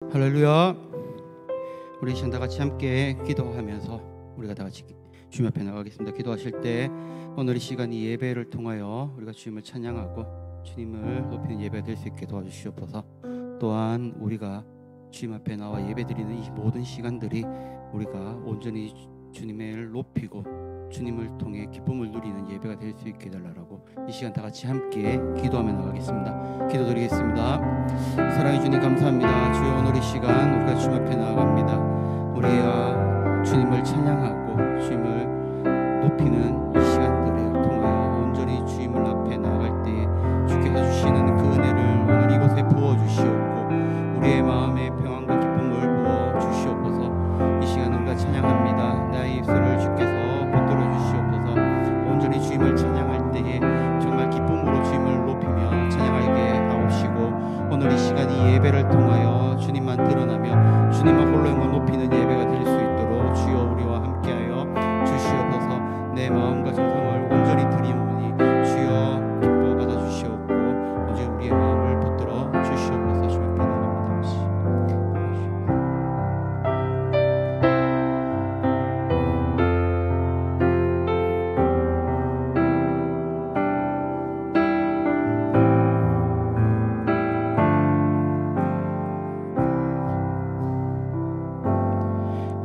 할렐루야. 우리 시간 다 같이 함께 기도하면서 우리가 다 같이 주님 앞에 나가겠습니다. 기도하실 때 오늘 이 시간 이 예배를 통하여 우리가 주님을 찬양하고 주님을 높이는 예배가 될 수 있게 도와주시옵소서. 또한 우리가 주님 앞에 나와 예배드리는 이 모든 시간들이 우리가 온전히 주님을 높이고 주님을 통해 기쁨을 누리는 예배가 될 수 있게 해달라고 이 시간 다 같이 함께 기도하며 나가겠습니다. 기도드리겠습니다. 사랑해 주님 감사합니다. 주여 오늘 이 시간 우리가 주님 앞에 나아갑니다. 우리가 주님을 찬양하고 주님을 높이는 이 시간들을 통하여 온전히 주님을 앞에 나아갈 때에 주께서 주시는 그 은혜를 오늘 이곳에 부어주시옵고 우리의 마음에 평안과 기쁨을 부어주시옵소서. 이 시간 우리가 찬양합니다. 나의 입술을 주께서 붙들어 주시옵소서. 온전히 주님을 찬양할 때에 정말 기쁨으로 주님을 높이며 찬양하게 하옵시고 오늘 이 시간 이 예배를 통하여 주님만 드러나며 주님만 홀로만 높이는 예배가 될 수 있도록 주여 우리와 함께하여 주시옵소서. 내 마음과 정성을 온전히 드리오니 주여 기뻐 받아주시옵고 오직 우리의 마음을 붙들어 주시옵소서. 주님 앞에 나갑니다.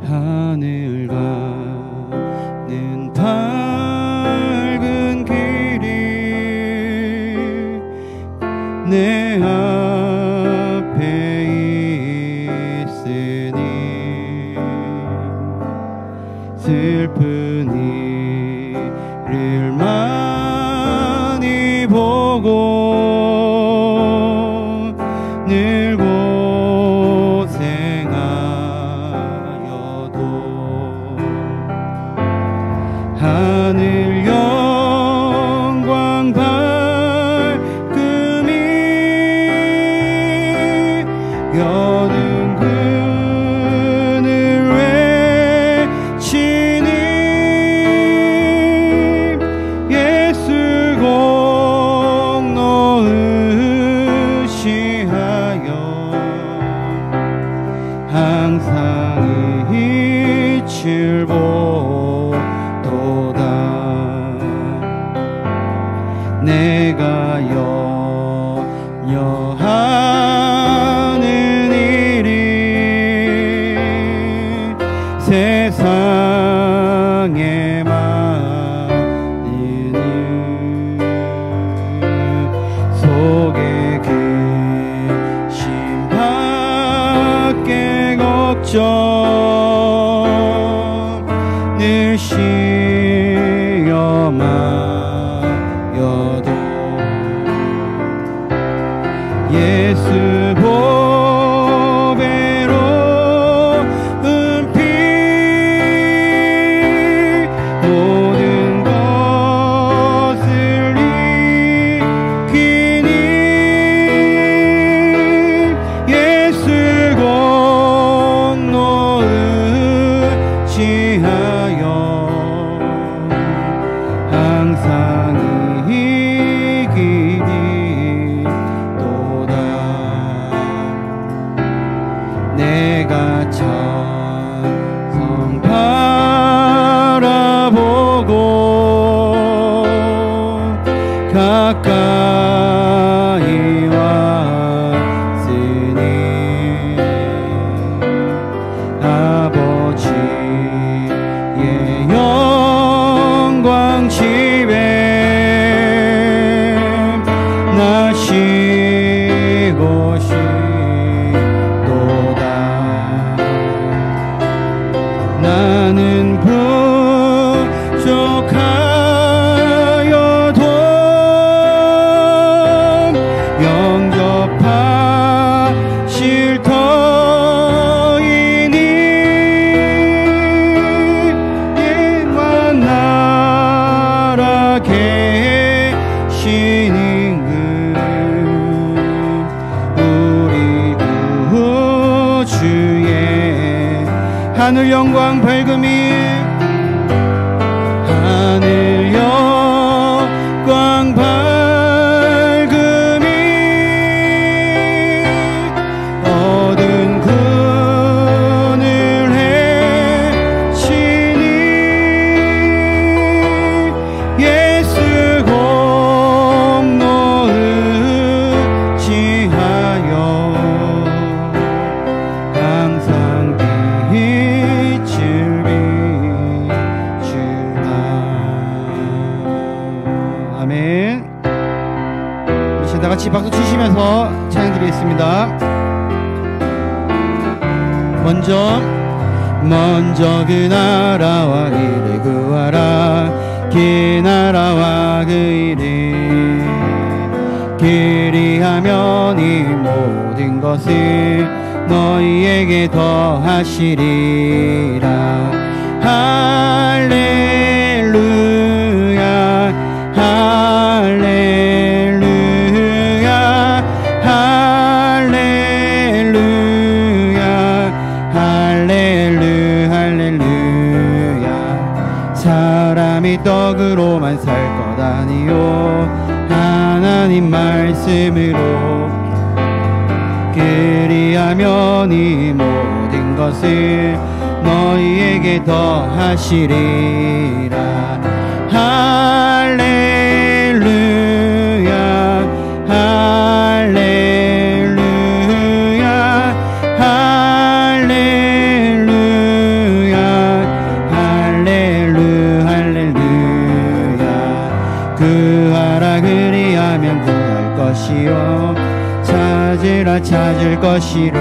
하늘 가는 밝은 길이 내 앞에 있으니 슬픈 일을 많이 보고 늘 하늘 영광 밝음이 여는 그늘 외치니 예수 공로 의시하여 항상 이칠 내가 염려하는 일이 세상에 많으니 속에 계신 밖에 걱정 늘 시험하여도 예수 보배로운 피 모든 것을 이기니 예수 공로 의지하여 항상 이기니 내가 찬송 바라보고 가까이 왔으니 아버지의 영광 집에 나 쉬고 나는 부족하여도 영접하실 터이니 만나라 계신 임금 우리 구주의 하늘 영광 밝음이 하늘 영광 밝음이 얻은 그 박수 치시면서 찬양드리겠습니다. 먼저 그 나라와 이를 구하라. 그 나라와 그 일을 그리하면 이 모든 것을 너희에게 더하시리라. 할렐루야 할렐루야 할렐루야 할렐루야. 사람이 떡으로만 살 것 아니요 하나님 말씀으로 그리하면 이 모든 것을 너희에게 더하시리라. 할렐루야 할렐루야 할렐루야 할렐루야. 구하라 그리하면 구할 것이요 찾으라 찾을 것이로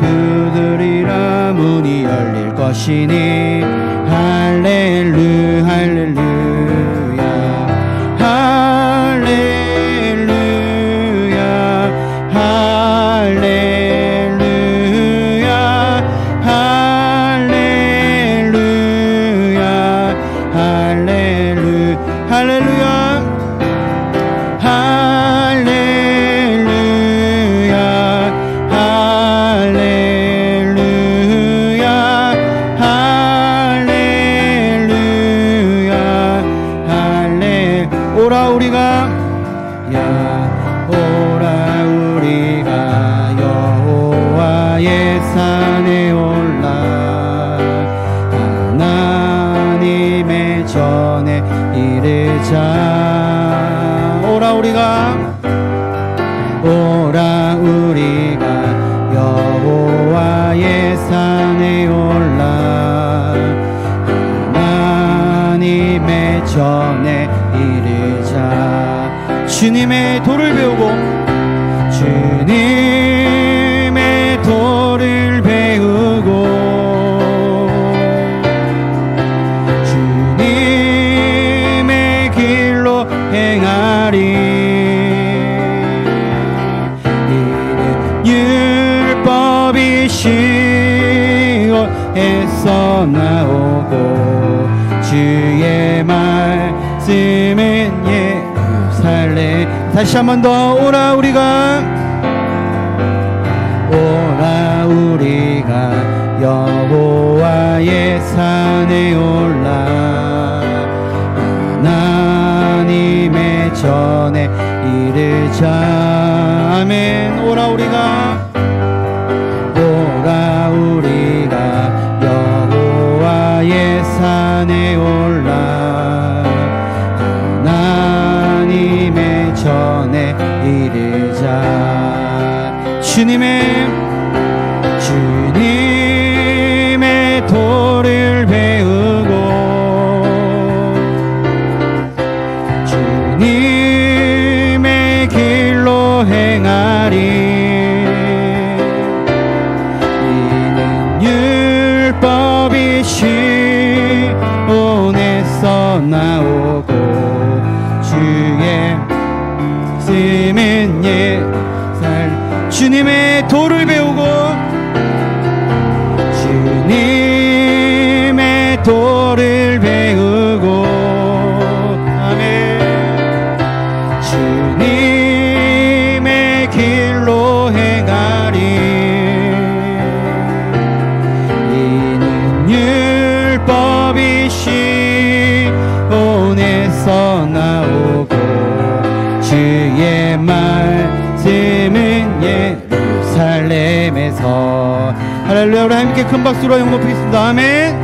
두드리라 문이 열릴 것이니. 할렐루야 할렐루야 할렐루야 할렐루야 할렐루야 할렐루야 오라 우리가 여호와의 산에 올라 하나님의 전에 이르자. 오라 우리가 여호와의 산에 올라 하나님의 전에 이르자. 주님의 도를 배우고 주님의 도를 배우고 주님의 길로 행하리. 이는 율법이 시온에서 나오고 주의 말씀은 예루살렘. 다시 한 번 더 오라 우리가 여호와의 산에 올라 하나님의 전에 이르자. 아멘. 오라 우리가 여호와의 산에 올라 하나님의 전에 이르자. 주님의 도를 배우고 주님의 길로 행하리. 이는 율법이 시온에서 나오고 주의 말씀은 예루살렘. 주님의 도를 배우고 주님의 도를 배우고 아멘. 주님의 길로 행하리. 이는 율법이 시온에서 나오고 주의 말씀은 예루살렘에서. 할렐루야. 우리 함께 큰 박수로 영광 높이겠습니다. 아멘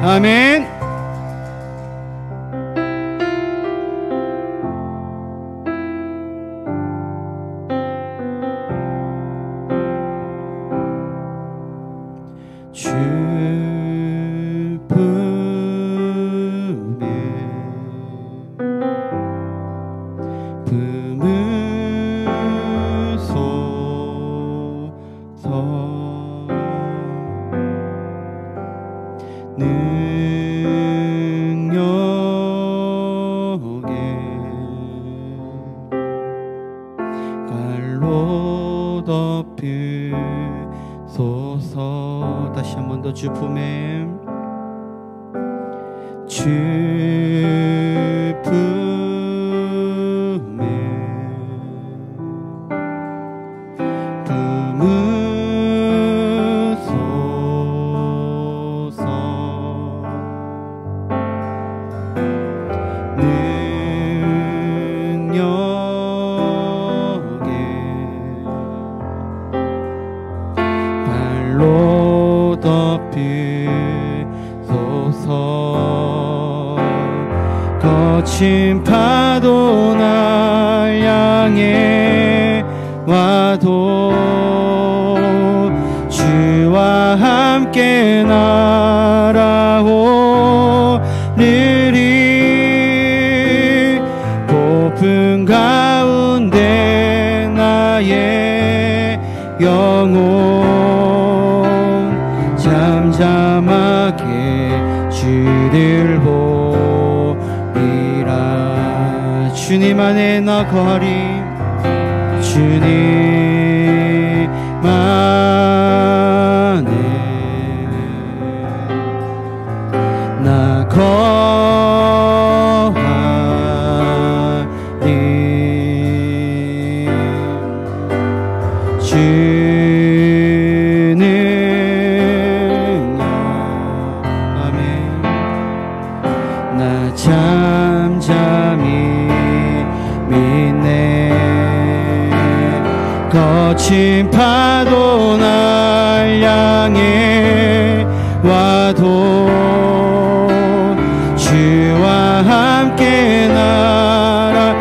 아멘. 주 품에 품을 주소서. 다시 한 번 더 주 품에 주 품에 품으소서. 능력에 발로 덮이소서. 거친 파도 날 향해 와도 주와 함께 날아오르리. 고픈 가운데 나의 영혼 잠잠하게 주를 보리라. 주님 안에 나 거하리. 주님 안에 나 거하리. 주는 아멘. 나 잠잠히 믿네. 거친 파도 날 향해 와도 주와 함께 날아오르리.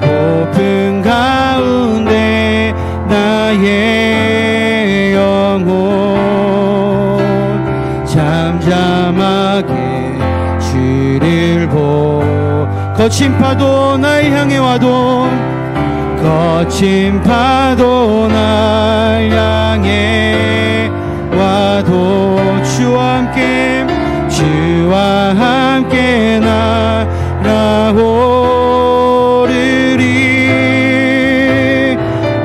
고픈 가운데 나의 영혼 잠잠하게 주를 보. 거친 파도 날 향해 와도 거친 파도 날 향해 와도 주와 함께 날아오르리.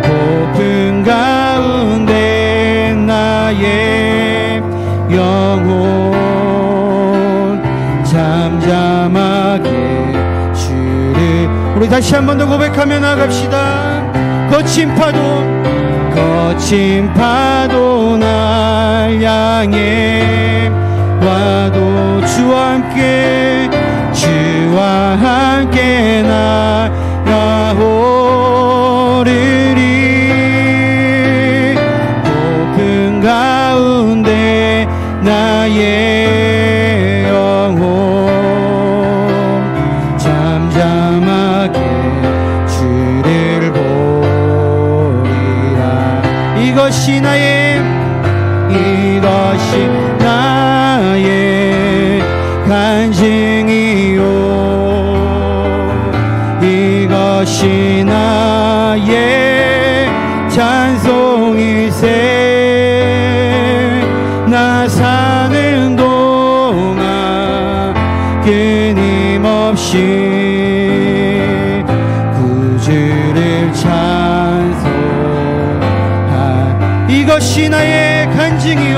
고픈 가운데 나의 영혼 잠잠하게 주를. 우리 다시 한 번 더 고백하며 나갑시다. 거친 파도 날 향해 와도 주와 함께 날아오르리. 고픈 가운데 나의 영혼 잠잠하게 주를 보리라. 이것이 나의 간증이요. 이것이 나의 찬송일세. 나 사는 동안 끊임없이 구주를 찬송할. 이것이 나의 간증이요.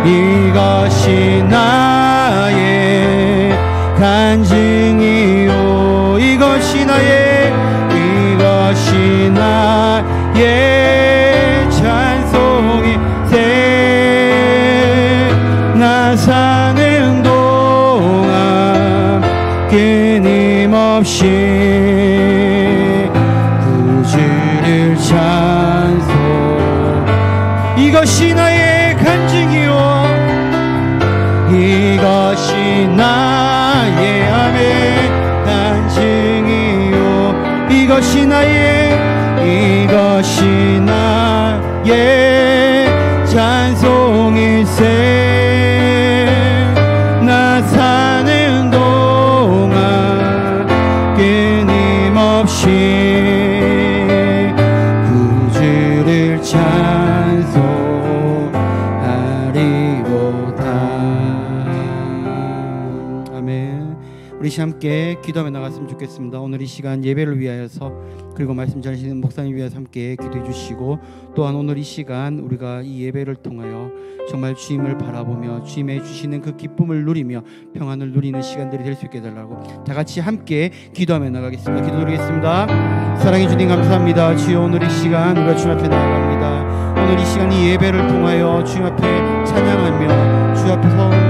이것이 나의 간증이요. 이것이 나의 찬송이세. 나 사는 동안 끊임없이 구주를 찬송. 이것이 나의 간증이요. 이것이 나의 아멘 간증이요. 이것이 나의 찬송일세. 나 사는 동안 끊임없이 구주를 찬송하리로다. 아멘. 우리 우리 함께 기도하며 나갔으면 좋겠습니다. 오늘 이 시간 예배를 위하여서 그리고 말씀 전하시는 목사님 위하여서 함께 기도해 주시고 또한 오늘 이 시간 우리가 이 예배를 통하여 정말 주님을 바라보며 주님의 주시는 그 기쁨을 누리며 평안을 누리는 시간들이 될 수 있게 해달라고 다 같이 함께 기도하며 나가겠습니다. 기도드리겠습니다. 사랑해 주님 감사합니다. 주여 오늘 이 시간 우리가 주님 앞에 나아갑니다. 오늘 이 시간 이 예배를 통하여 주님 앞에 찬양하며 주 앞에서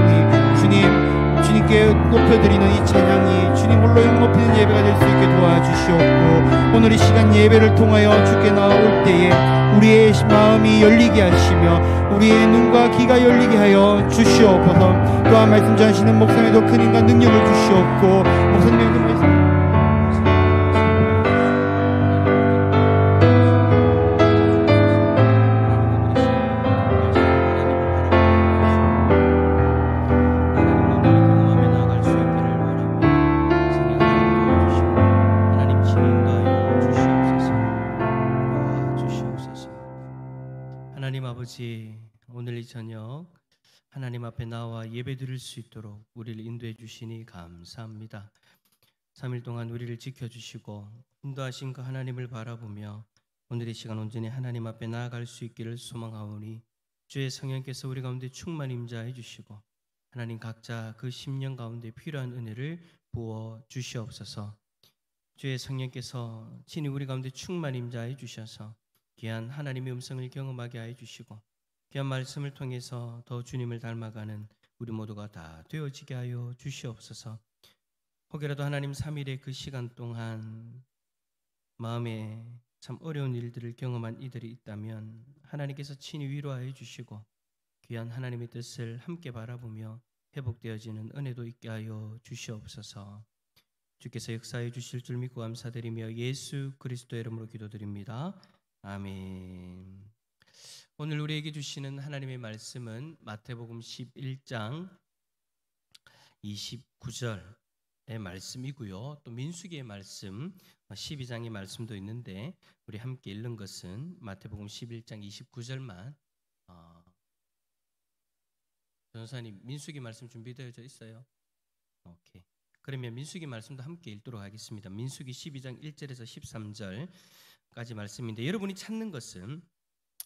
주님께 높여드리는 이 찬양이 주님 홀로 영높이는 예배가 될 수 있게 도와주시옵고 오늘 이 시간 예배를 통하여 주께 나올 때에 우리의 마음이 열리게 하시며 우리의 눈과 귀가 열리게 하여 주시옵소서. 또한 말씀 전하시는 목사님에도 큰 힘과 능력을 주시옵고 목사님의 그 말씀 오늘 이 저녁 하나님 앞에 나와 예배 드릴 수 있도록 우리를 인도해 주시니 감사합니다. 3일 동안 우리를 지켜주시고 인도하신 그 하나님을 바라보며 오늘 이 시간 온전히 하나님 앞에 나아갈 수 있기를 소망하오니 주의 성령께서 우리 가운데 충만 임재해 주시고 하나님 각자 그 심령 가운데 필요한 은혜를 부어 주시옵소서. 주의 성령께서 친히 우리 가운데 충만 임재해 주셔서 귀한 하나님의 음성을 경험하게 하여 주시고 귀한 말씀을 통해서 더 주님을 닮아가는 우리 모두가 다 되어지게 하여 주시옵소서. 혹여라도 하나님 3일의 그 시간 동안 마음에 참 어려운 일들을 경험한 이들이 있다면 하나님께서 친히 위로하여 주시고 귀한 하나님의 뜻을 함께 바라보며 회복되어지는 은혜도 있게 하여 주시옵소서. 주께서 역사해 주실 줄 믿고 감사드리며 예수 그리스도의 이름으로 기도드립니다. 아멘. 오늘 우리에게 주시는 하나님의 말씀은 마태복음 11장 29절의 말씀이고요. 또 민수기의 말씀 12장의 말씀도 있는데 우리 함께 읽는 것은 마태복음 11장 29절만. 전사님 민수기 말씀 준비되어져 있어요? 오케이. 그러면 민수기 말씀도 함께 읽도록 하겠습니다. 민수기 12장 1절에서 13절까지 말씀인데 여러분이 찾는 것은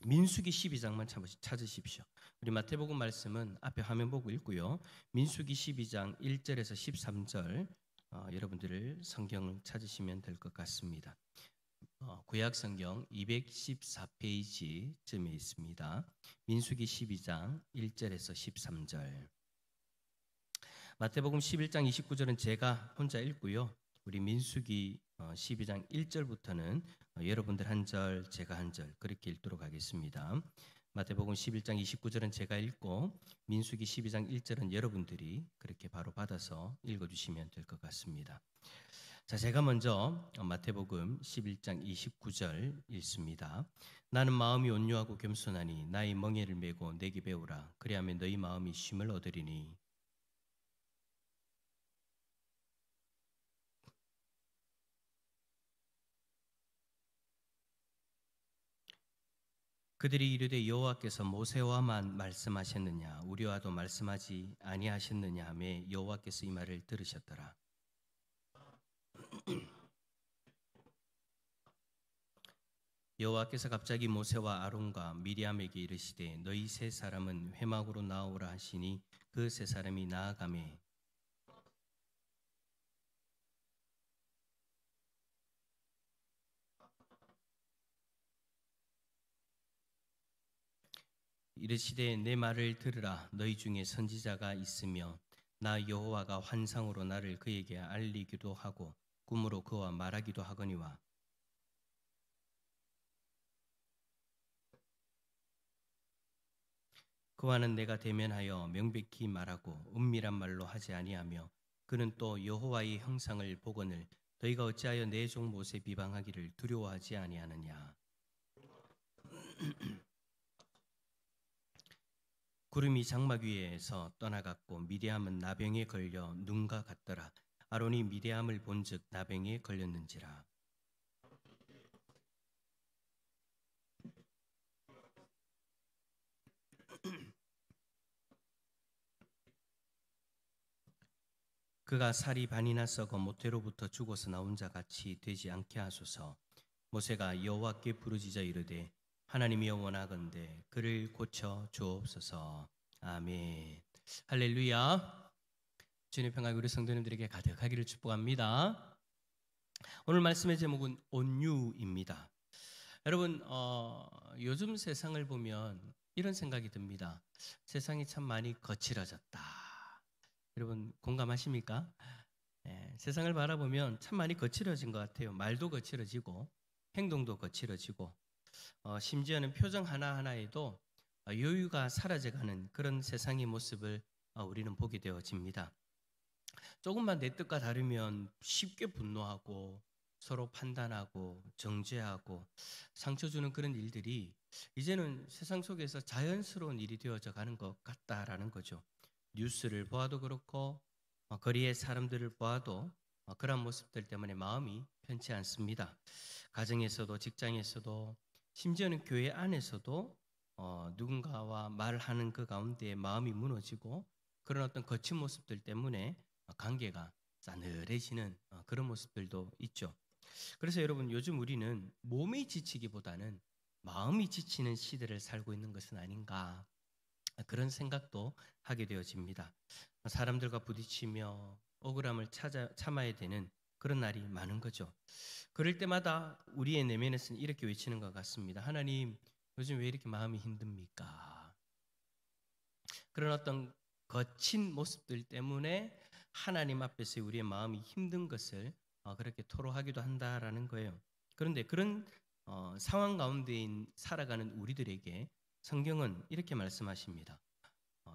민수기 12장만 찾으십시오. 우리 마태복음 말씀은 앞에 화면 보고 읽고요. 민수기 12장 1절에서 13절 여러분들 성경을 찾으시면 될 것 같습니다. 구약 성경 214페이지쯤에 있습니다. 민수기 12장 1절에서 13절. 마태복음 11장 29절은 제가 혼자 읽고요. 우리 민수기 12장 1절부터는 여러분들 한 절, 제가 한 절 그렇게 읽도록 하겠습니다. 마태복음 11장 29절은 제가 읽고 민수기 12장 1절은 여러분들이 그렇게 바로 받아서 읽어주시면 될 것 같습니다. 자, 제가 먼저 마태복음 11장 29절 읽습니다. 나는 마음이 온유하고 겸손하니 나의 멍에를 메고 내게 배우라. 그리하면 너희 마음이 쉼을 얻으리니. 그들이 이르되 여호와께서 모세와만 말씀하셨느냐 우리와도 말씀하지 아니하셨느냐 하며 여호와께서 이 말을 들으셨더라. 여호와께서 갑자기 모세와 아론과 미리암에게 이르시되 너희 세 사람은 회막으로 나오라 하시니 그 세 사람이 나아가매 이르시되 내 말을 들으라. 너희 중에 선지자가 있으며 나 여호와가 환상으로 나를 그에게 알리기도 하고 꿈으로 그와 말하기도 하거니와 그와는 내가 대면하여 명백히 말하고 은밀한 말로 하지 아니하며 그는 또 여호와의 형상을 보거늘 너희가 어찌하여 내 종 모세 비방하기를 두려워하지 아니하느냐. 구름이 장막 위에서 떠나갔고 미디암은 나병에 걸려 눈과 같더라. 아론이 미디암을 본즉 나병에 걸렸는지라. 그가 살이 반이나 썩어 모태로부터 죽어서 나온 자 같이 되지 않게 하소서. 모세가 여호와께 부르짖어 이르되 하나님이여 원하건대 그를 고쳐 주옵소서. 아멘. 할렐루야. 주님의 평강이 우리 성도님들에게 가득하기를 축복합니다. 오늘 말씀의 제목은 온유입니다. 여러분, 요즘 세상을 보면 이런 생각이 듭니다. 세상이 참 많이 거칠어졌다. 여러분 공감하십니까? 세상을 바라보면 참 많이 거칠어진 것 같아요. 말도 거칠어지고 행동도 거칠어지고 심지어는 표정 하나하나에도 여유가 사라져가는 그런 세상의 모습을 우리는 보게 되어집니다. 조금만 내 뜻과 다르면 쉽게 분노하고 서로 판단하고 정죄하고 상처 주는 그런 일들이 이제는 세상 속에서 자연스러운 일이 되어져 가는 것 같다라는 거죠. 뉴스를 보아도 그렇고 거리의 사람들을 보아도 그런 모습들 때문에 마음이 편치 않습니다. 가정에서도 직장에서도 심지어는 교회 안에서도 누군가와 말하는 그 가운데 마음이 무너지고 그런 어떤 거친 모습들 때문에 관계가 싸늘해지는 그런 모습들도 있죠. 그래서 여러분 요즘 우리는 몸이 지치기보다는 마음이 지치는 시대를 살고 있는 것은 아닌가 그런 생각도 하게 되어집니다. 사람들과 부딪히며 억울함을 참아야 되는 그런 날이 많은 거죠. 그럴 때마다 우리의 내면에서는 이렇게 외치는 것 같습니다. 하나님, 요즘 왜 이렇게 마음이 힘듭니까? 그런 어떤 거친 모습들 때문에 하나님 앞에서 우리의 마음이 힘든 것을 그렇게 토로하기도 한다라는 거예요. 그런데 그런 상황 가운데 살아가는 우리들에게 성경은 이렇게 말씀하십니다.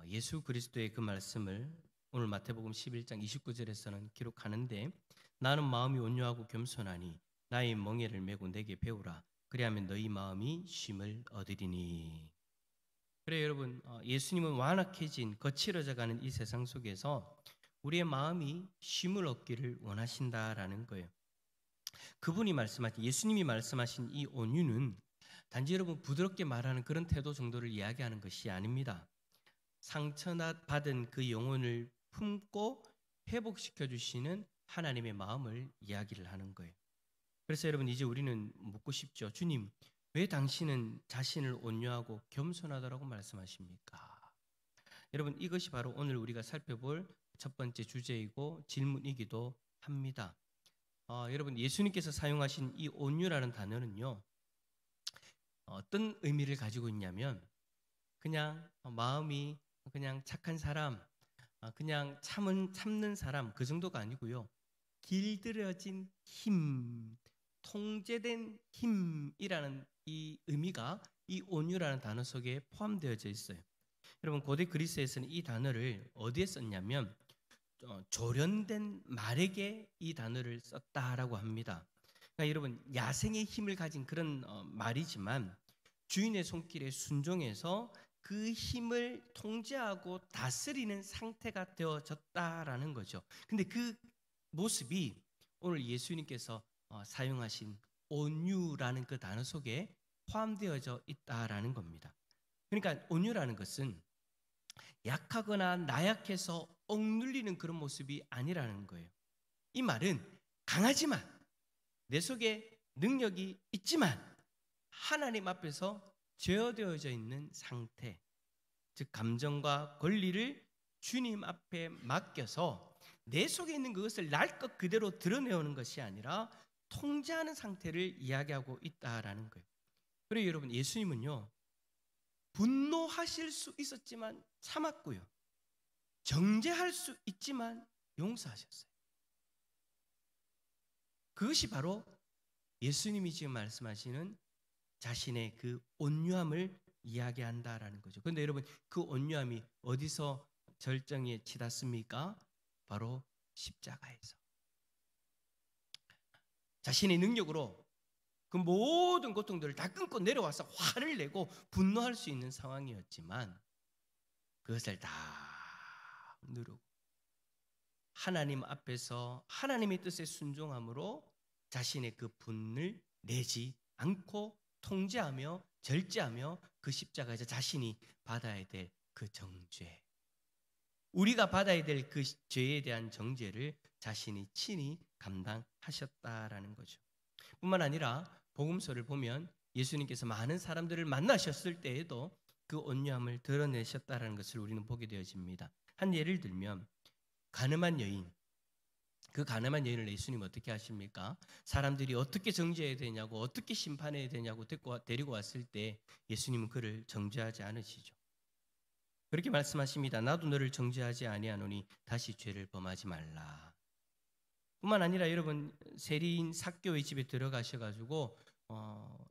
예수 그리스도의 그 말씀을 오늘 마태복음 11장 29절에서는 기록하는데 나는 마음이 온유하고 겸손하니 나의 멍에를 메고 내게 배우라. 그리하면 너희 마음이 쉼을 얻으리니. 그래 여러분 예수님은 완악해진 거칠어져가는 이 세상 속에서 우리의 마음이 쉼을 얻기를 원하신다라는 거예요. 그분이 말씀하신 예수님이 말씀하신 이 온유는 단지 여러분 부드럽게 말하는 그런 태도 정도를 이야기하는 것이 아닙니다. 상처받은 그 영혼을 품고 회복시켜 주시는 하나님의 마음을 이야기를 하는 거예요. 그래서 여러분 이제 우리는 묻고 싶죠. 주님, 왜 당신은 자신을 온유하고 겸손하다라고 말씀하십니까? 여러분 이것이 바로 오늘 우리가 살펴볼 첫 번째 주제이고 질문이기도 합니다. 여러분 예수님께서 사용하신 이 온유라는 단어는요. 어떤 의미를 가지고 있냐면 그냥 마음이 그냥 착한 사람, 그냥 참는 사람 그 정도가 아니고요. 길들여진 힘, 통제된 힘이라는 이 의미가 이 온유라는 단어 속에 포함되어져 있어요. 여러분 고대 그리스에서는 이 단어를 어디에 썼냐면 조련된 말에게 이 단어를 썼다라고 합니다. 그러니까 여러분 야생의 힘을 가진 그런 말이지만 주인의 손길에 순종해서 그 힘을 통제하고 다스리는 상태가 되어졌다라는 거죠. 근데 그 모습이 오늘 예수님께서 사용하신 온유라는 그 단어 속에 포함되어져 있다라는 겁니다. 그러니까 온유라는 것은 약하거나 나약해서 억눌리는 그런 모습이 아니라는 거예요. 이 말은 강하지만 내 속에 능력이 있지만 하나님 앞에서 제어되어져 있는 상태, 즉 감정과 권리를 주님 앞에 맡겨서 내 속에 있는 그것을 날 것 그대로 드러내오는 것이 아니라 통제하는 상태를 이야기하고 있다라는 거예요. 그리고 여러분 예수님은요 분노하실 수 있었지만 참았고요, 정죄할 수 있지만 용서하셨어요. 그것이 바로 예수님이 지금 말씀하시는 자신의 그 온유함을 이야기한다라는 거죠. 그런데 여러분 그 온유함이 어디서 절정에 치닫습니까? 바로 십자가에서. 자신의 능력으로 그 모든 고통들을 다 끊고 내려와서 화를 내고 분노할 수 있는 상황이었지만 그것을 다 누르고 하나님 앞에서 하나님의 뜻에 순종함으로 자신의 그 분을 내지 않고 통제하며 절제하며 그 십자가에서 자신이 받아야 될 그 정죄, 우리가 받아야 될 그 죄에 대한 정죄를 자신이 친히 감당하셨다라는 거죠. 뿐만 아니라 복음서를 보면 예수님께서 많은 사람들을 만나셨을 때에도 그 온유함을 드러내셨다라는 것을 우리는 보게 되어집니다. 한 예를 들면 가늠한 여인, 그 가늠한 여인을 예수님 어떻게 하십니까? 사람들이 어떻게 정죄해야 되냐고, 어떻게 심판해야 되냐고 데리고 왔을 때 예수님은 그를 정죄하지 않으시죠. 그렇게 말씀하십니다. 나도 너를 정죄하지 아니하노니 다시 죄를 범하지 말라. 뿐만 아니라 여러분, 세리인 삭개오의 집에 들어가셔가지고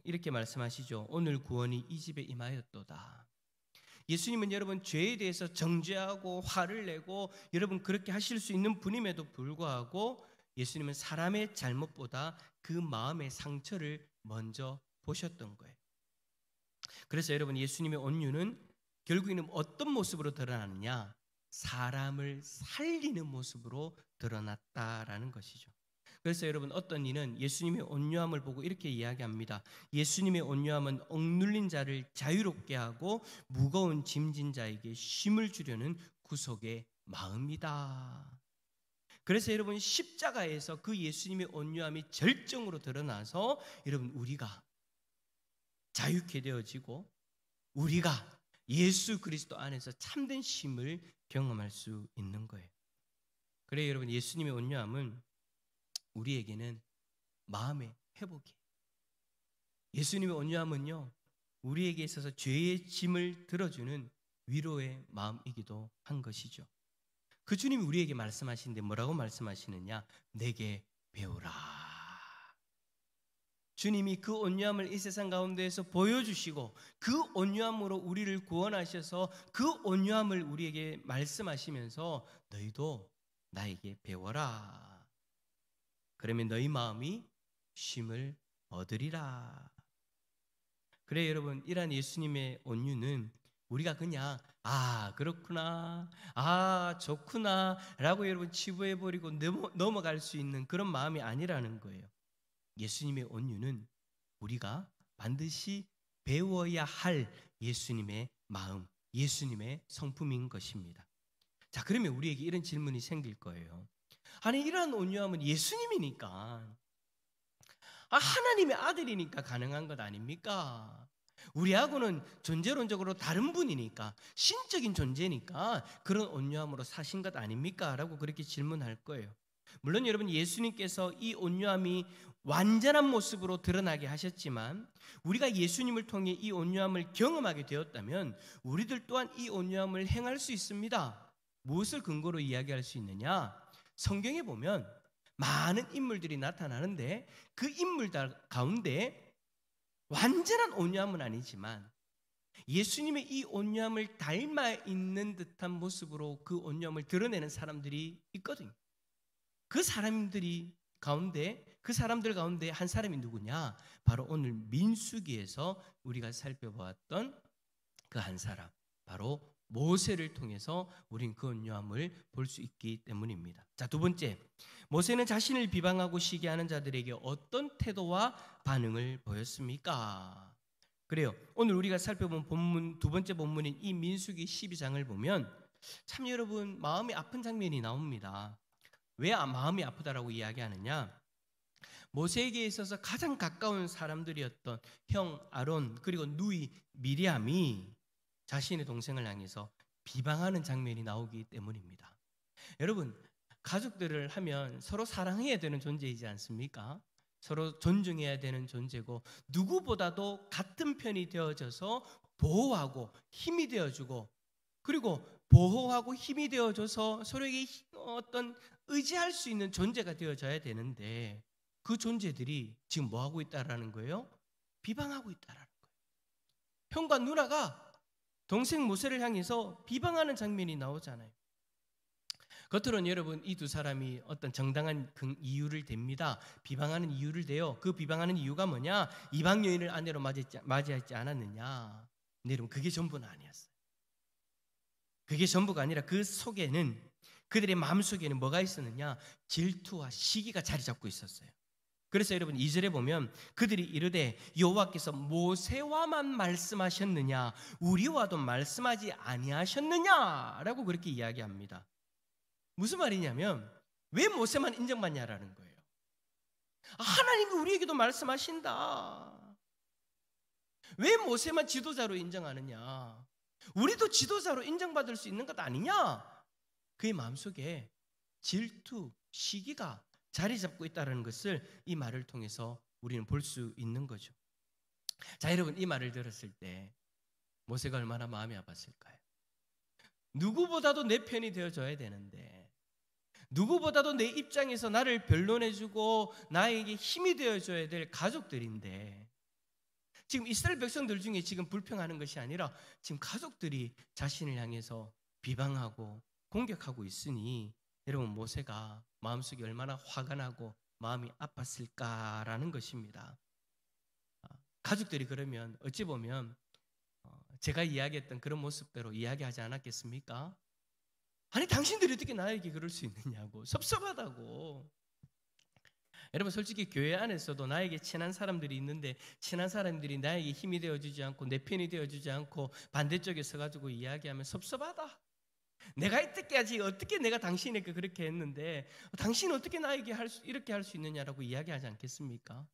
이렇게 말씀하시죠. 오늘 구원이 이 집에 임하였도다. 예수님은 여러분 죄에 대해서 정죄하고 화를 내고 여러분 그렇게 하실 수 있는 분임에도 불구하고 예수님은 사람의 잘못보다 그 마음의 상처를 먼저 보셨던 거예요. 그래서 여러분 예수님의 온유는 결국에는 어떤 모습으로 드러나느냐? 사람을 살리는 모습으로 드러났다라는 것이죠. 그래서 여러분 어떤 이는 예수님의 온유함을 보고 이렇게 이야기합니다. 예수님의 온유함은 억눌린 자를 자유롭게 하고 무거운 짐진 자에게 쉼을 주려는 구속의 마음이다. 그래서 여러분 십자가에서 그 예수님의 온유함이 절정으로 드러나서 여러분 우리가 자유케 되어지고 우리가 예수 그리스도 안에서 참된 쉼을 경험할 수 있는 거예요. 그래요 여러분 예수님의 온유함은 우리에게는 마음의 회복이에요. 예수님의 온유함은요 우리에게 있어서 죄의 짐을 들어주는 위로의 마음이기도 한 것이죠. 그 주님이 우리에게 말씀하시는데 뭐라고 말씀하시느냐? 내게 배우라. 주님이 그 온유함을 이 세상 가운데에서 보여주시고 그 온유함으로 우리를 구원하셔서 그 온유함을 우리에게 말씀하시면서 너희도 나에게 배워라. 그러면 너희 마음이 쉼을 얻으리라. 그래 여러분 이러한 예수님의 온유는 우리가 그냥 그렇구나 좋구나 라고 여러분 치부해버리고 넘어갈 수 있는 그런 마음이 아니라는 거예요. 예수님의 온유는 우리가 반드시 배워야 할 예수님의 마음, 예수님의 성품인 것입니다. 자, 그러면 우리에게 이런 질문이 생길 거예요. 아니 이러한 온유함은 예수님이니까 하나님의 아들이니까 가능한 것 아닙니까? 우리하고는 존재론적으로 다른 분이니까 신적인 존재니까 그런 온유함으로 사신 것 아닙니까? 라고 그렇게 질문할 거예요. 물론 여러분 예수님께서 이 온유함이 완전한 모습으로 드러나게 하셨지만 우리가 예수님을 통해 이 온유함을 경험하게 되었다면 우리들 또한 이 온유함을 행할 수 있습니다. 무엇을 근거로 이야기할 수 있느냐? 성경에 보면 많은 인물들이 나타나는데 그 인물들 가운데 완전한 온유함은 아니지만 예수님의 이 온유함을 닮아 있는 듯한 모습으로 그 온유함을 드러내는 사람들이 있거든요. 그 사람들 가운데 한 사람이 누구냐? 바로 오늘 민수기에서 우리가 살펴보았던 그 한 사람, 바로 모세를 통해서 우린 그 온유함을 볼 수 있기 때문입니다. 자, 두 번째, 모세는 자신을 비방하고 시기하는 자들에게 어떤 태도와 반응을 보였습니까? 그래요. 오늘 우리가 살펴본 본문, 두 번째 본문인 이 민수기 12장을 보면 참 여러분 마음이 아픈 장면이 나옵니다. 왜 마음이 아프다라고 이야기하느냐? 모세에게 있어서 가장 가까운 사람들이었던 형 아론 그리고 누이 미리암이 자신의 동생을 향해서 비방하는 장면이 나오기 때문입니다. 여러분 가족들을 하면 서로 사랑해야 되는 존재이지 않습니까? 서로 존중해야 되는 존재고 누구보다도 같은 편이 되어져서 보호하고 힘이 되어주고 그리고 보호하고 힘이 되어줘서 서로에게 어떤 의지할 수 있는 존재가 되어져야 되는데 그 존재들이 지금 뭐 하고 있다라는 거예요? 비방하고 있다라는 거예요. 형과 누나가 동생 모세를 향해서 비방하는 장면이 나오잖아요. 겉으로는 여러분 이 두 사람이 어떤 정당한 이유를 댑니다. 비방하는 이유를 대요. 그 비방하는 이유가 뭐냐? 이방 여인을 아내로 맞이하지 않았느냐? 근데 여러분 그게 전부는 아니었어요. 그게 전부가 아니라 그 속에는 그들의 마음속에는 뭐가 있었느냐? 질투와 시기가 자리 잡고 있었어요. 그래서 여러분 2절에 보면 그들이 이르되 여호와께서 모세와만 말씀하셨느냐 우리와도 말씀하지 아니하셨느냐라고 그렇게 이야기합니다. 무슨 말이냐면 왜 모세만 인정받냐라는 거예요. 하나님이 우리에게도 말씀하신다. 왜 모세만 지도자로 인정하느냐? 우리도 지도자로 인정받을 수 있는 것 아니냐? 그의 마음속에 질투, 시기가 자리 잡고 있다는 것을 이 말을 통해서 우리는 볼 수 있는 거죠. 자, 여러분 이 말을 들었을 때 모세가 얼마나 마음이 아팠을까요? 누구보다도 내 편이 되어줘야 되는데, 누구보다도 내 입장에서 나를 변론해주고 나에게 힘이 되어줘야 될 가족들인데, 지금 이스라엘 백성들 중에 지금 불평하는 것이 아니라 지금 가족들이 자신을 향해서 비방하고 공격하고 있으니 여러분 모세가 마음속에 얼마나 화가 나고 마음이 아팠을까라는 것입니다. 가족들이 그러면 어찌 보면 제가 이야기했던 그런 모습대로 이야기하지 않았겠습니까? 아니 당신들이 어떻게 나에게 그럴 수 있느냐고, 섭섭하다고. 여러분 솔직히 교회 안에서도 나에게 친한 사람들이 있는데 친한 사람들이 나에게 힘이 되어주지 않고 내 편이 되어주지 않고 반대쪽에 서가지고 이야기하면 섭섭하다. 내가 이때까지 어떻게 내가 당신에게 그렇게 했는데 당신은 어떻게 나에게 이렇게 할 수 있느냐라고 이야기하지 않겠습니까?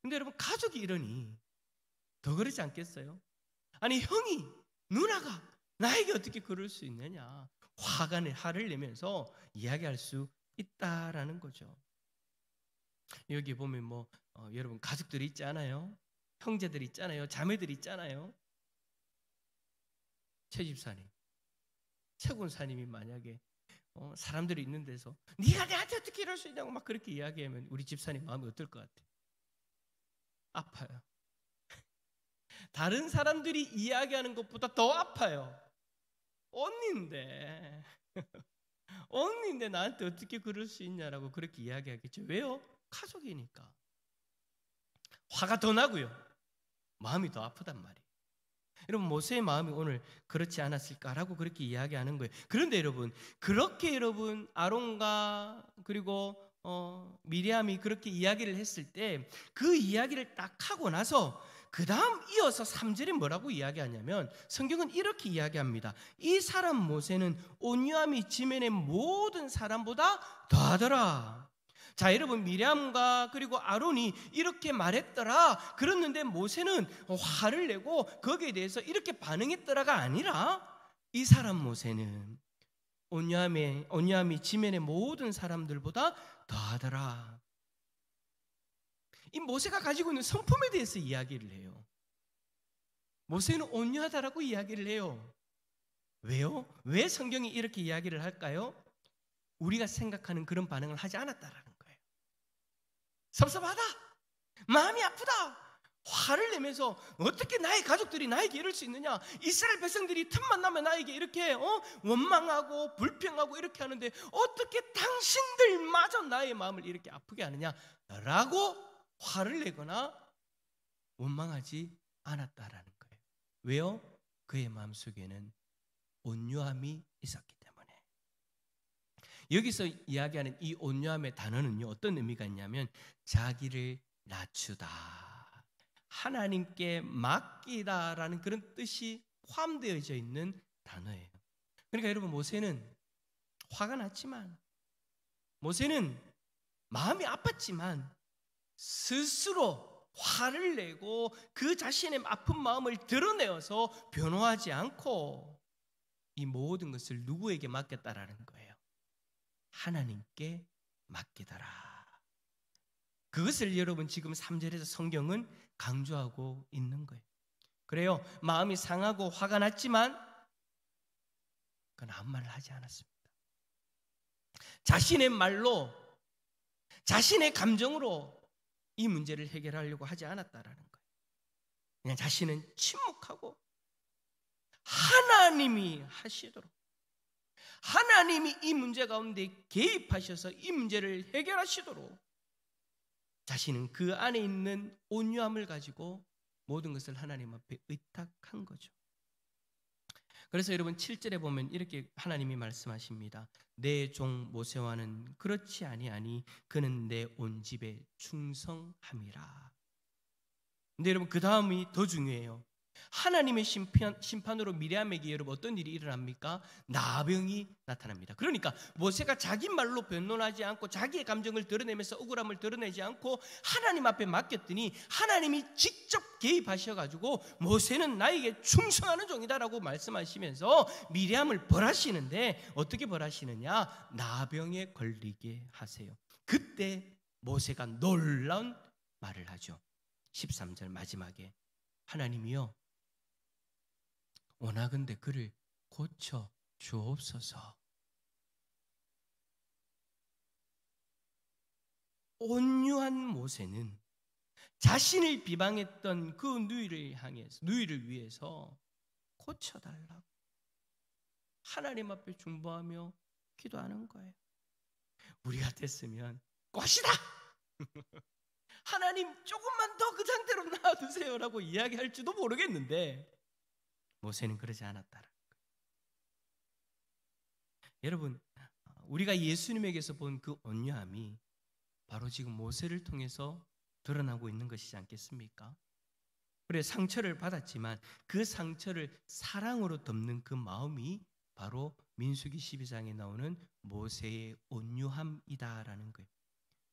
근데 여러분 가족이 이러니 더 그러지 않겠어요? 아니 형이 누나가 나에게 어떻게 그럴 수 있느냐, 화를 내면서 이야기할 수 있다라는 거죠. 여기 보면 여러분 가족들이 있잖아요. 형제들이 있잖아요. 자매들이 있잖아요. 최 집사님, 최 군사님이 만약에 사람들이 있는 데서 네가 내한테 어떻게 이럴 수 있냐고 막 그렇게 이야기하면 우리 집사님 마음이 어떨 것 같아요? 아파요. 다른 사람들이 이야기하는 것보다 더 아파요. 언니인데 나한테 어떻게 그럴 수 있냐라고 그렇게 이야기하겠죠. 왜요? 가족이니까. 화가 더 나고요. 마음이 더 아프단 말이에요. 여러분 모세의 마음이 오늘 그렇지 않았을까라고 그렇게 이야기하는 거예요. 그런데 여러분 그렇게 여러분 아론과 그리고 미리암이 그렇게 이야기를 했을 때 그 이야기를 딱 하고 나서 그 다음 이어서 3절에 뭐라고 이야기하냐면 성경은 이렇게 이야기합니다. 이 사람 모세는 온유함이 지면의 모든 사람보다 더하더라. 자, 여러분 미리암과 그리고 아론이 이렇게 말했더라. 그랬는데 모세는 화를 내고 거기에 대해서 이렇게 반응했더라가 아니라 이 사람 모세는 온유함이 지면의 모든 사람들보다 더하더라. 이 모세가 가지고 있는 성품에 대해서 이야기를 해요. 모세는 온유하다라고 이야기를 해요. 왜요? 왜 성경이 이렇게 이야기를 할까요? 우리가 생각하는 그런 반응을 하지 않았다라는 거예요. 섭섭하다, 마음이 아프다, 화를 내면서 어떻게 나의 가족들이 나에게 이럴 수 있느냐, 이스라엘 백성들이 틈만 나면 나에게 이렇게 원망하고 불평하고 이렇게 하는데 어떻게 당신들마저 나의 마음을 이렇게 아프게 하느냐라고 화를 내거나 원망하지 않았다라는 거예요. 왜요? 그의 마음속에는 온유함이 있었기 때문에. 여기서 이야기하는 이 온유함의 단어는요 어떤 의미가 있냐면 자기를 낮추다, 하나님께 맡기다라는 그런 뜻이 포함되어져 있는 단어예요. 그러니까 여러분 모세는 화가 났지만, 모세는 마음이 아팠지만 스스로 화를 내고 그 자신의 아픈 마음을 드러내어서 변호하지 않고 이 모든 것을 누구에게 맡겼다라는 거예요? 하나님께 맡기더라. 그것을 여러분 지금 3절에서 성경은 강조하고 있는 거예요. 그래요, 마음이 상하고 화가 났지만 그건 아무 말을 하지 않았습니다. 자신의 말로, 자신의 감정으로 이 문제를 해결하려고 하지 않았다라는 거예요. 그냥 자신은 침묵하고 하나님이 하시도록, 하나님이 이 문제 가운데 개입하셔서 이 문제를 해결하시도록 자신은 그 안에 있는 온유함을 가지고 모든 것을 하나님 앞에 의탁한 거죠. 그래서 여러분 7절에 보면 이렇게 하나님이 말씀하십니다. 내 종 모세와는 그렇지 아니하니 그는 내 온 집에 충성함이라. 근데 여러분 그 다음이 더 중요해요. 하나님의 심판으로 미리암에게 여러분 어떤 일이 일어납니까? 나병이 나타납니다. 그러니까 모세가 자기 말로 변론하지 않고 자기의 감정을 드러내면서 억울함을 드러내지 않고 하나님 앞에 맡겼더니 하나님이 직접 개입하셔가지고 모세는 나에게 충성하는 종이다라고 말씀하시면서 미리암을 벌하시는데 어떻게 벌하시느냐? 나병에 걸리게 하세요. 그때 모세가 놀라운 말을 하죠. 13절 마지막에 하나님이여 원하건대 그를 고쳐 주옵소서. 온유한 모세는 자신을 비방했던 그 누이를 위해서 고쳐달라고 하나님 앞에 중보하며 기도하는 거예요. 우리 같았으면 꽃이다! 하나님 조금만 더 그 상태로 놔두세요라고 이야기할지도 모르겠는데 모세는 그러지 않았다는 거예요. 여러분, 우리가 예수님에게서 본 그 온유함이 바로 지금 모세를 통해서 드러나고 있는 것이지 않겠습니까? 그래 상처를 받았지만 그 상처를 사랑으로 덮는 그 마음이 바로 민수기 12장에 나오는 모세의 온유함이다라는 거예요.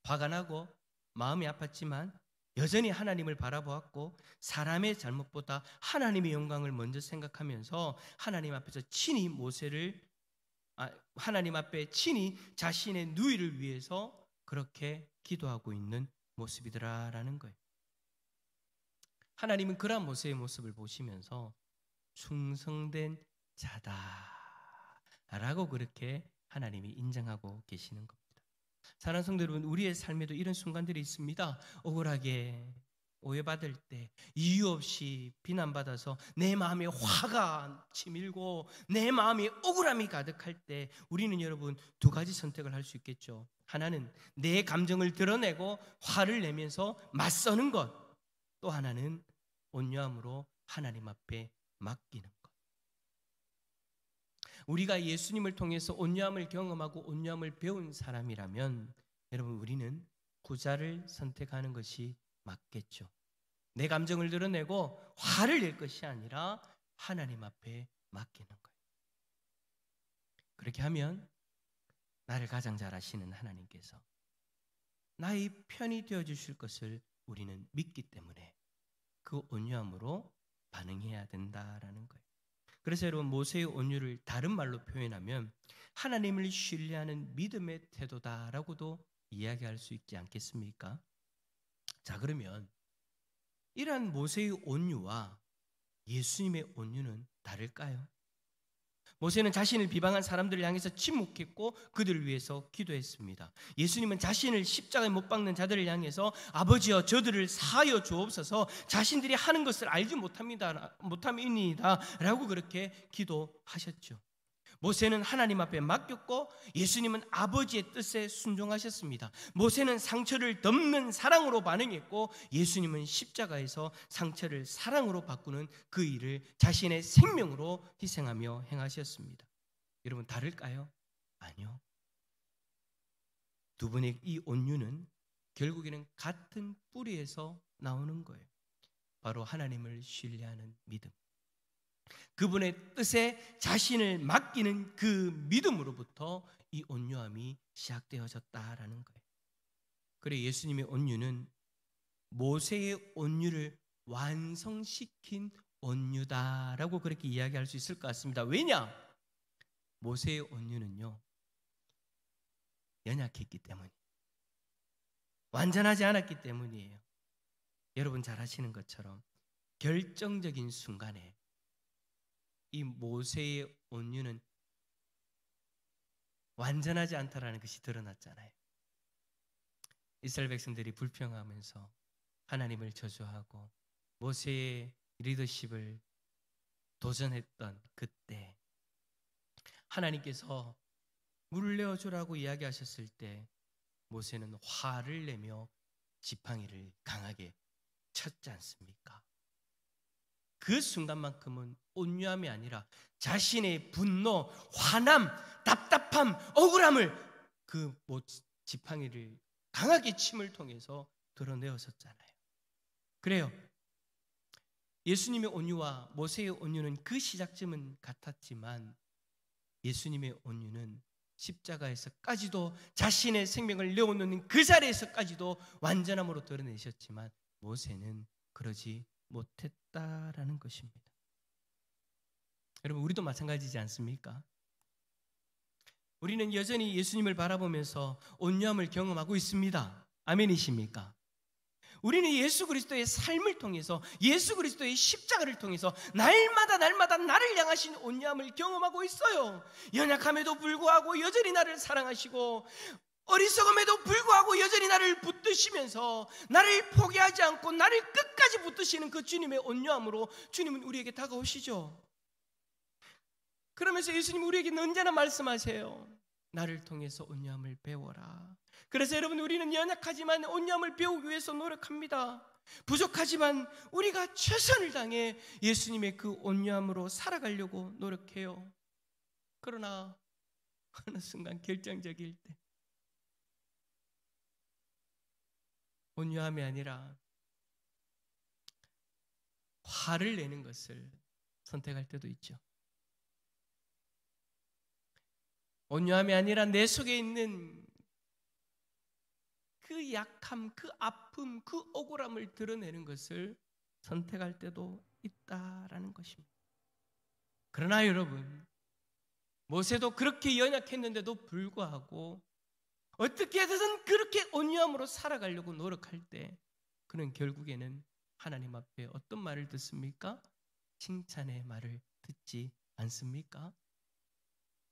화가 나고 마음이 아팠지만 여전히 하나님을 바라보았고 사람의 잘못보다 하나님의 영광을 먼저 생각하면서 하나님 앞에서 친히 하나님 앞에 친히 자신의 누이를 위해서 그렇게 기도하고 있는 모습이더라라는 거예요. 하나님은 그러한 모세의 모습을 보시면서 충성된 자다라고 그렇게 하나님이 인정하고 계시는 겁니다. 사랑하는 성도 여러분, 우리의 삶에도 이런 순간들이 있습니다. 억울하게 오해받을 때 이유 없이 비난받아서 내 마음에 화가 치밀고 내 마음에 억울함이 가득할 때 우리는 여러분 두 가지 선택을 할 수 있겠죠. 하나는 내 감정을 드러내고 화를 내면서 맞서는 것, 또 하나는 온유함으로 하나님 앞에 맡기는 것. 우리가 예수님을 통해서 온유함을 경험하고 온유함을 배운 사람이라면 여러분 우리는 후자를 선택하는 것이 맞겠죠. 내 감정을 드러내고 화를 낼 것이 아니라 하나님 앞에 맡기는 거예요. 그렇게 하면 나를 가장 잘 아시는 하나님께서 나의 편이 되어주실 것을 우리는 믿기 때문에 그 온유함으로 반응해야 된다라는 거예요. 그래서 여러분 모세의 온유를 다른 말로 표현하면 하나님을 신뢰하는 믿음의 태도다라고도 이야기할 수 있지 않겠습니까? 자, 그러면 이러한 모세의 온유와 예수님의 온유는 다를까요? 모세는 자신을 비방한 사람들을 향해서 침묵했고 그들을 위해서 기도했습니다. 예수님은 자신을 십자가에 못 박는 자들을 향해서 아버지여 저들을 사하여 주옵소서, 자신들이 하는 것을 알지 못함이니이다 라고 그렇게 기도하셨죠. 모세는 하나님 앞에 맡겼고 예수님은 아버지의 뜻에 순종하셨습니다. 모세는 상처를 덮는 사랑으로 반응했고 예수님은 십자가에서 상처를 사랑으로 바꾸는 그 일을 자신의 생명으로 희생하며 행하셨습니다. 여러분 다를까요? 아니요. 두 분의 이 온유는 결국에는 같은 뿌리에서 나오는 거예요. 바로 하나님을 신뢰하는 믿음, 그분의 뜻에 자신을 맡기는 그 믿음으로부터 이 온유함이 시작되어졌다라는 거예요. 그래 예수님의 온유는 모세의 온유를 완성시킨 온유다라고 그렇게 이야기할 수 있을 것 같습니다. 왜냐? 모세의 온유는요 연약했기 때문이에요. 완전하지 않았기 때문이에요. 여러분 잘 아시는 것처럼 결정적인 순간에 이 모세의 온유는 완전하지 않다라는 것이 드러났잖아요. 이스라엘 백성들이 불평하면서 하나님을 저주하고 모세의 리더십을 도전했던 그때 하나님께서 물을 내어주라고 이야기하셨을 때 모세는 화를 내며 지팡이를 강하게 쳤지 않습니까? 그 순간만큼은 온유함이 아니라 자신의 분노, 화남, 답답함, 억울함을 그 지팡이를 강하게 침을 통해서 드러내었었잖아요. 그래요. 예수님의 온유와 모세의 온유는 그 시작점은 같았지만 예수님의 온유는 십자가에서까지도 자신의 생명을 내어놓는 그 자리에서까지도 완전함으로 드러내셨지만 모세는 그러지 못했다라는 것입니다. 여러분, 우리도 마찬가지지 않습니까? 우리는 여전히 예수님을 바라보면서 온유함을 경험하고 있습니다. 아멘이십니까? 우리는 예수 그리스도의 삶을 통해서, 예수 그리스도의 십자가를 통해서 날마다 나를 향하신 온유함을 경험하고 있어요. 연약함에도 불구하고 여전히 나를 사랑하시고, 어리석음에도 불구하고 여전히 나를 붙드시면서 나를 포기하지 않고 나를 끝까지 붙드시는 그 주님의 온유함으로 주님은 우리에게 다가오시죠. 그러면서 예수님은 우리에게 언제나 말씀하세요. 나를 통해서 온유함을 배워라. 그래서 여러분, 우리는 연약하지만 온유함을 배우기 위해서 노력합니다. 부족하지만 우리가 최선을 다해 예수님의 그 온유함으로 살아가려고 노력해요. 그러나 어느 순간 결정적일 때 온유함이 아니라 화를 내는 것을 선택할 때도 있죠. 온유함이 아니라 내 속에 있는 그 약함, 그 아픔, 그 억울함을 드러내는 것을 선택할 때도 있다라는 것입니다. 그러나 여러분, 모세도 그렇게 연약했는데도 불구하고 어떻게 해서든 그렇게 온유함으로 살아가려고 노력할 때 그는 결국에는 하나님 앞에 어떤 말을 듣습니까? 칭찬의 말을 듣지 않습니까?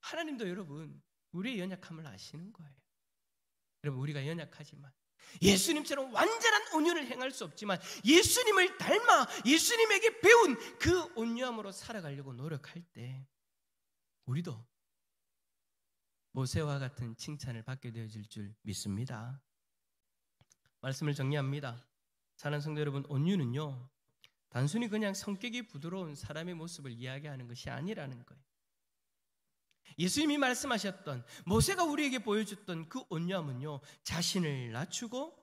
하나님도 여러분, 우리의 연약함을 아시는 거예요. 여러분, 우리가 연약하지만 예수님처럼 완전한 온유를 행할 수 없지만 예수님을 닮아 예수님에게 배운 그 온유함으로 살아가려고 노력할 때 우리도 모세와 같은 칭찬을 받게 되어질 줄 믿습니다. 말씀을 정리합니다. 사랑하는 성도 여러분, 온유는요, 단순히 그냥 성격이 부드러운 사람의 모습을 이야기하는 것이 아니라는 거예요. 예수님이 말씀하셨던, 모세가 우리에게 보여줬던 그 온유함은요, 자신을 낮추고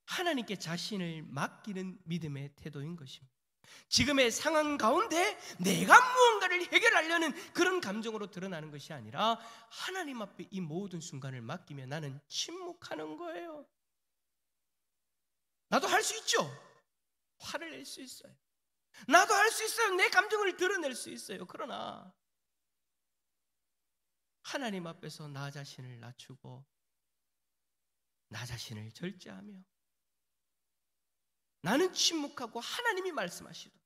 하나님께 자신을 맡기는 믿음의 태도인 것입니다. 지금의 상황 가운데 내가 무언가를 해결하려는 그런 감정으로 드러나는 것이 아니라 하나님 앞에 이 모든 순간을 맡기며 나는 침묵하는 거예요. 나도 할 수 있죠. 화를 낼 수 있어요. 나도 할 수 있어요. 내 감정을 드러낼 수 있어요. 그러나 하나님 앞에서 나 자신을 낮추고 나 자신을 절제하며 나는 침묵하고 하나님이 말씀하시도록,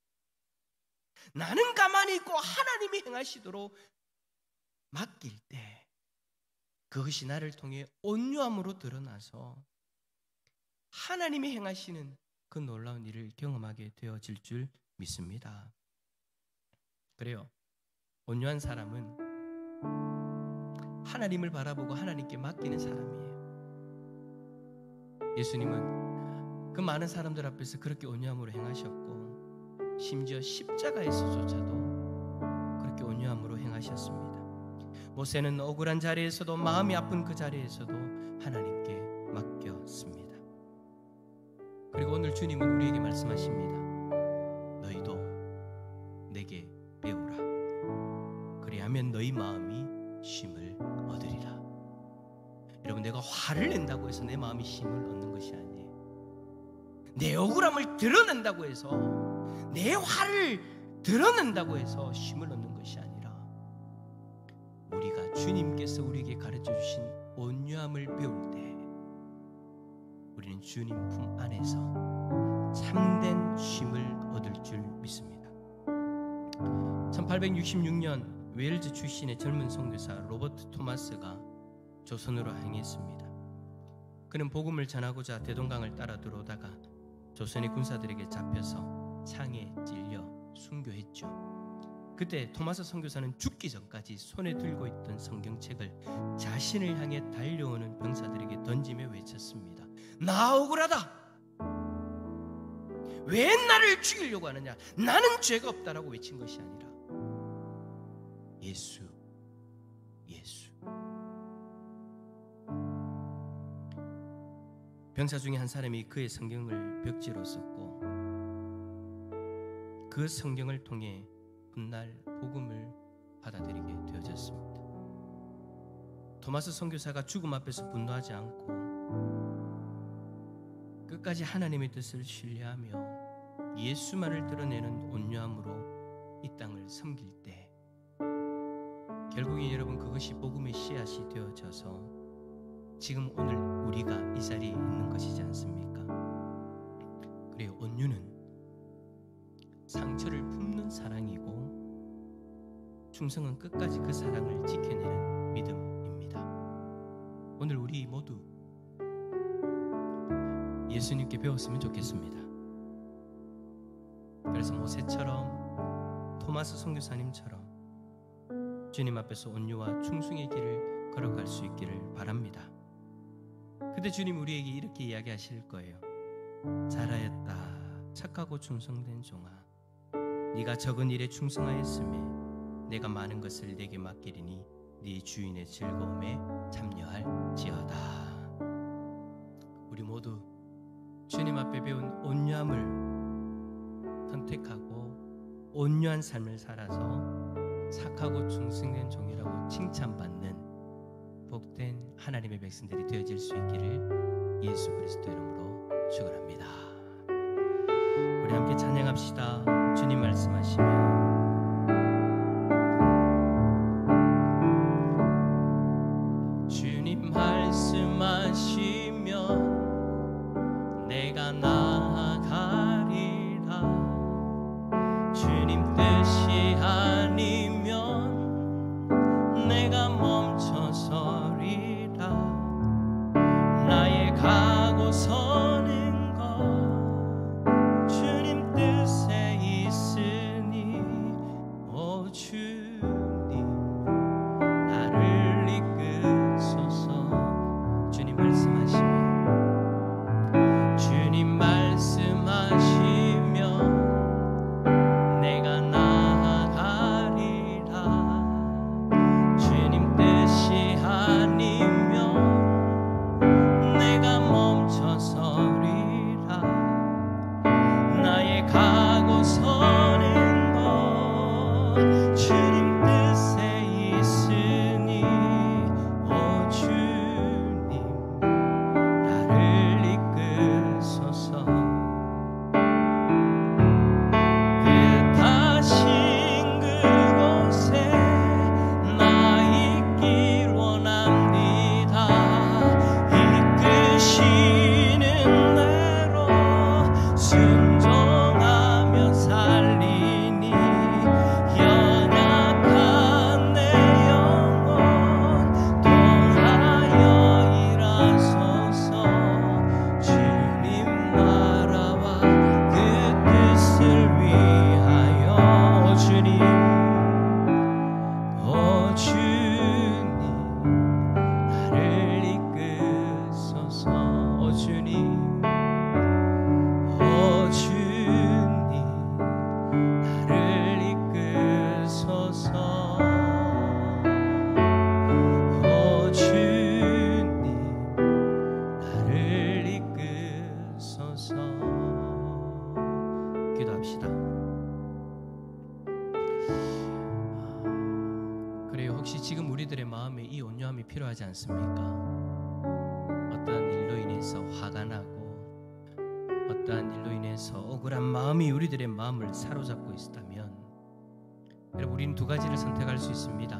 나는 가만히 있고 하나님이 행하시도록 맡길 때 그것이 나를 통해 온유함으로 드러나서 하나님이 행하시는 그 놀라운 일을 경험하게 되어질 줄 믿습니다. 그래요. 온유한 사람은 하나님을 바라보고 하나님께 맡기는 사람이에요. 예수님은 그 많은 사람들 앞에서 그렇게 온유함으로 행하셨고 심지어 십자가에서조차도 그렇게 온유함으로 행하셨습니다. 모세는 억울한 자리에서도, 마음이 아픈 그 자리에서도 하나님께 맡겼습니다. 그리고 오늘 주님은 우리에게 말씀하십니다. 너희도 내게 배우라. 그리하면 너희 마음이 쉼을 얻으리라. 여러분, 내가 화를 낸다고 해서 내 마음이 쉼을 얻는 것이 아니에요. 내 억울함을 드러낸다고 해서, 내 화를 드러낸다고 해서 쉼을 얻는 것이 아니라 우리가 주님께서 우리에게 가르쳐 주신 온유함을 배울 때 우리는 주님 품 안에서 참된 쉼을 얻을 줄 믿습니다. 1866년 웨일즈 출신의 젊은 선교사 로버트 토마스가 조선으로 항해했습니다. 그는 복음을 전하고자 대동강을 따라 들어오다가 조선의 군사들에게 잡혀서 창에 찔려 순교했죠. 그때 토마스 선교사는 죽기 전까지 손에 들고 있던 성경책을 자신을 향해 달려오는 병사들에게 던지며 외쳤습니다. 나 억울하다. 왜 나를 죽이려고 하느냐? 나는 죄가 없다라고 외친 것이 아니라 예수, 예수. 병사 중에 한 사람이 그의 성경을 벽지로 썼고 그 성경을 통해 훗날 복음을 받아들이게 되어졌습니다. 토마스 선교사가 죽음 앞에서 분노하지 않고 끝까지 하나님의 뜻을 신뢰하며 예수만을 드러내는 온유함으로 이 땅을 섬길 때 결국엔 여러분 그것이 복음의 씨앗이 되어져서 지금 오늘 우리가 이 자리에 있는 것이지 않습니까? 그래요. 온유는 상처를 품는 사랑이고 충성은 끝까지 그 사랑을 지켜내는 믿음입니다. 오늘 우리 모두 예수님께 배웠으면 좋겠습니다. 그래서 모세처럼 토마스 선교사님처럼 주님 앞에서 온유와 충성의 길을 걸어갈 수 있기를 바랍니다. 그때 주님 우리에게 이렇게 이야기하실 거예요. 잘하였다 착하고 충성된 종아, 네가 적은 일에 충성하였으며 내가 많은 것을 내게 맡기리니 네 주인의 즐거움에 참여할지어다. 우리 모두 주님 앞에 배운 온유함을 선택하고 온유한 삶을 살아서 착하고 충성된 종이라고 칭찬받는 복된 하나님의 백성들이 되어질 수 있기를 예수 그리스도 이름으로 축원합니다. 우리 함께 찬양합시다. 주님 말씀하시며 주님 말씀하시면 내가 나아가리라. 주님 뜻이 아니면 내가 멈춰서리라. 나의 가고 서는 것 주님 뜻에 있으니 오 주님 나를 이끄소서. 주님 말씀하시면 주님 말씀하시면 내가 나아가리라. 주님 뜻이 아니면 내가 멈춰서리라. 나의 가고 서는 것 주님 뜻에 있으니 오 주님 나를 이끄소서. 뜻하신 그곳에 나 있길 원합니다. 이끄시는 대로 순종하며 살리니 연약한 내 영혼 통하여 일하소서. 주님 나라와 그 뜻을 위하여 오 주님 나를 이끄소서. 오 주님 나를 이끄소서. 오 주님 나를 이끄소서. 기도합시다. 그래요. 혹시 지금 우리들의 마음에 이 온유함이 필요하지 않습니까? 어떠한 일로 인해서 화가 나고 어떠한 일로 인해서 억울한 마음이 우리들의 마음을 사로잡고 있다면 여러분 우리는 두 가지를 선택할 수 있습니다.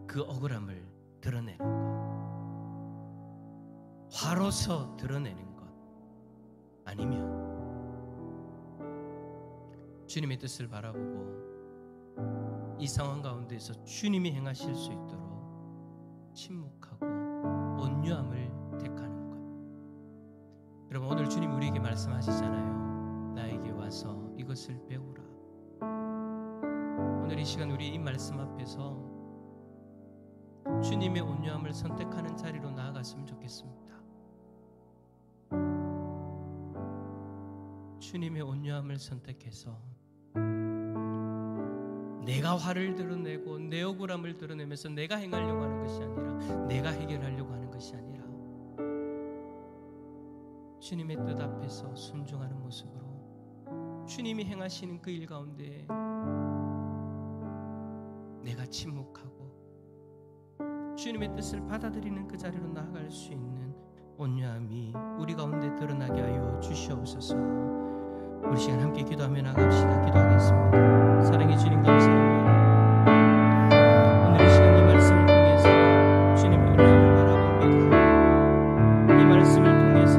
그 억울함을 드러내는 것, 화로서 드러내는 것, 아니면 주님의 뜻을 바라보고 이 상황 가운데서 주님이 행하실 수 있도록 침묵하고 온유함을 택하는 것. 여러분 오늘 주님 우리에게 말씀하시잖아요. 나에게 와서 이것을 배우라. 오늘 이 시간 우리 이 말씀 앞에서 주님의 온유함을 선택하는 자리로 나아갔으면 좋겠습니다. 주님의 온유함을 선택해서 내가 화를 드러내고 내 억울함을 드러내면서 내가 행하려고 하는 것이 아니라, 내가 해결하려고 하는 것이 아니라 주님의 뜻 앞에서 순종하는 모습으로 주님이 행하시는 그 일 가운데 내가 침묵하고 주님의 뜻을 받아들이는 그 자리로 나아갈 수 있는 온유함이 우리 가운데 드러나게 하여 주시옵소서. 우리 시간 함께 기도하며 나갑시다. 기도하겠습니다. 사랑의 주님, 감사합니다. 오늘 이 시간 이 말씀을 통해서 주님의 은혜를 바라봅니다. 이 말씀을 통해서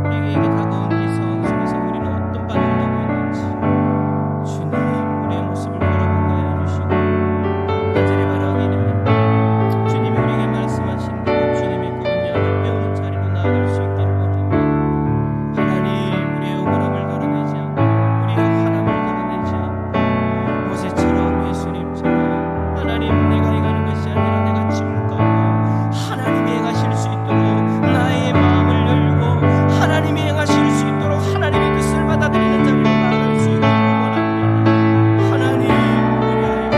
우리에게 다가온 이 상황 속에서 우리는 어떤 반응을 하고 있는지 주님, 우리의 모습을 바라보게 해주시고, 간절히 바라기는 주님이 우리에게 말씀하신 대로 주님의 그 온유함을 배우는 자리로 나아갈 수 있기를 원합니다. 하나님, 우리의 억울함을 드러내지 않고 우리의 화남을 드러내지 않고 모세처럼 예수님처럼 하나님, 내가 행하는 것이 아니라 내가 침묵하고 하나님이 행하실 수 있도록 나의 마음을 열고 하나님이 행하실 수 있도록 하나님의 뜻을 받아들이는 자리로 나아갈 수 있기를 원합니다. 하나님, 그리하여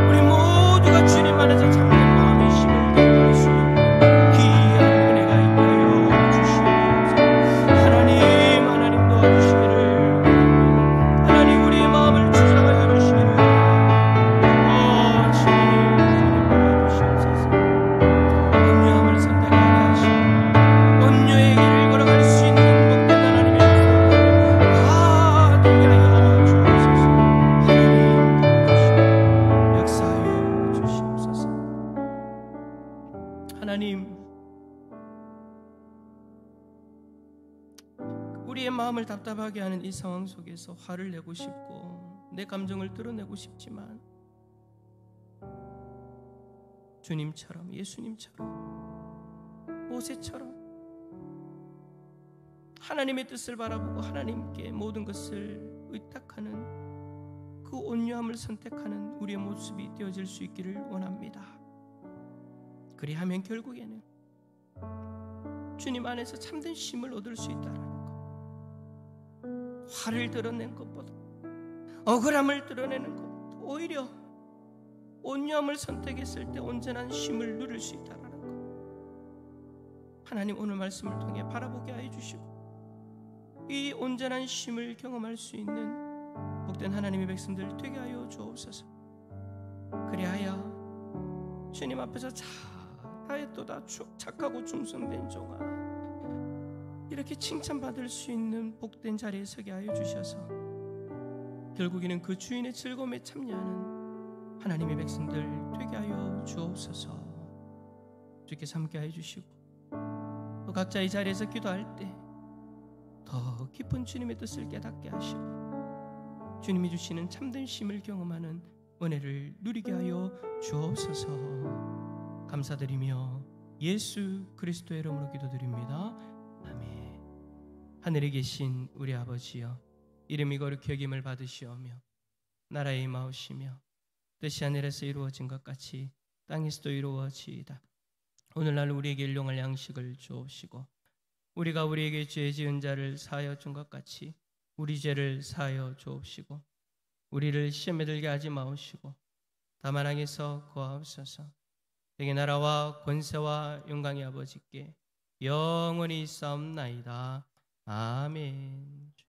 우리 모두가 주님 안에서 참된 마음의 힘을 경험할 수 있는 귀한 은혜가 있게 하여 주시옵소서. 하나님 도와주시기를 원합니다. 하나님, 우리의 마음을 주장하여 주시기를 원합니다. 주님 도와주시옵소서. 온유함을 선택하게 하시고 온유의 길을 걸어갈 수 있는 복된 하나님의 역사를 가득히 하여 주옵소서. 하나님 도와주시고 역사하여 주시옵소서. 하나님, 우리의 마음을 답답하게 하는 이 상황 속에서 화를 내고 싶고 내 감정을 드러내고 싶지만 주님처럼, 예수님처럼, 모세처럼 하나님의 뜻을 바라보고 하나님께 모든 것을 의탁하는 그 온유함을 선택하는 우리의 모습이 되어질 수 있기를 원합니다. 그리하면 결국에는 주님 안에서 참된 쉼을 얻을 수 있다는 것, 화를 드러낸 것보다, 억울함을 드러내는 것보다 오히려 온유함을 선택했을 때 온전한 쉼을 누릴 수 있다는 것, 하나님 오늘 말씀을 통해 바라보게 하여 주시고 이 온전한 쉼을 경험할 수 있는 복된 하나님의 백성들 되게 하여 주옵소서. 그리하여 주님 앞에서 잘하였도다 착하고 충성된 종아, 이렇게 칭찬받을 수 있는 복된 자리에 서게 하여 주셔서 결국에는 그 주인의 즐거움에 참여하는 하나님의 백성들 되게 하여 주옵소서. 주께서 함께 하여 주시고 또 각자 이 자리에서 기도할 때 더 깊은 주님의 뜻을 깨닫게 하시고 주님이 주시는 참된 쉼을 경험하는 은혜를 누리게 하여 주옵소서. 감사드리며 예수 그리스도의 이름으로 기도드립니다. 아멘. 하늘에 계신 우리 아버지여, 이름이 거룩히 여김을 받으시오며 나라에 임하오시며 뜻이 하늘에서 이루어진 것 같이 땅에서도 이루어지이다. 오늘날 우리에게 일용할 양식을 주옵시고 우리가 우리에게 죄 지은 자를 사하여 준 것 같이 우리 죄를 사하여 주옵시고 우리를 시험에 들게 하지 마옵시고 다만 악에서 구하옵소서. 내게 나라와 권세와 영광이 아버지께 영원히 있사옵나이다. 아멘.